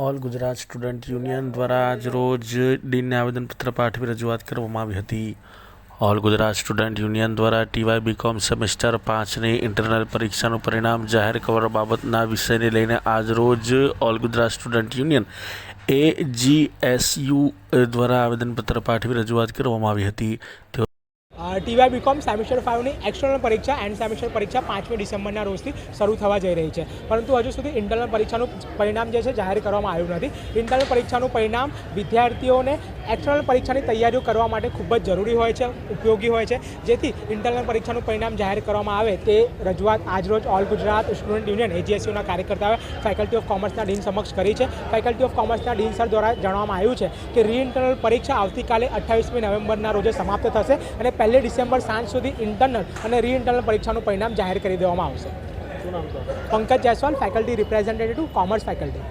All Gujarat student union દ્વારા આજ રોજ ડીનને આવેદનપત્ર પાઠવી રજૂઆત કરવામાં આવી હતી. ઓલ ગુજરાત સ્ટુડન્ટ યુનિયન દ્વારા ટીવાય બીકોમ સેમેસ્ટર 5ની ઇન્ટરનલ પરીક્ષાનું પરિણામ જાહેર કરવા બાબતના વિષયને લઈને આજ રોજ all Gujarat student union AGSU દ્વારા આવેદનપત્ર પાઠવી રજૂઆત કરવામાં આવી હતી. ટીવાય બીકોમ સેમેસ્ટર 5ની એક્સટર્નલ પરીક્ષા એન્ડ સેમેસ્ટર પરીક્ષા 5મી ડિસેમ્બરના રોજથી શરૂ થવા જઈ રહી છે, પરંતુ હજુ સુધી ઇન્ટરનલ પરીક્ષાનું પરિણામ જે છે જાહેર કરવામાં આવ્યું નથી. ઇન્ટરનલ પરીક્ષાનું પરિણામ વિદ્યાર્થીઓને એક્સટર્નલ પરીક્ષાની તૈયારીઓ કરવા માટે ખૂબ જ જરૂરી હોય છે, ઉપયોગી હોય છે. જેથી ઇન્ટરનલ પરીક્ષાનું પરિણામ જાહેર કરવામાં આવે તે રજૂઆત આજરોજ ઓલ ગુજરાત સ્ટુડન્ટ યુનિયન AGSUના કાર્યકર્તાઓએ ફેકલ્ટી ઓફ કોમર્સના ડીન સમક્ષ કરી છે. ફેકલ્ટી ઓફ કોમર્સના ડીન સર દ્વારા જણાવવામાં આવ્યું છે કે રીઇન્ટરનલ પરીક્ષા આવતીકાલે 28મી નવેમ્બરના રોજે સમાપ્ત થશે અને 1 ડિસેમ્બર સાંજ સુધી ઇન્ટરનલ અને રીઇન્ટરનલ પરીક્ષાનું પરિણામ જાહેર કરી દેવામાં આવશે. Pankaj Jaiswal, faculty representative, commerce faculty.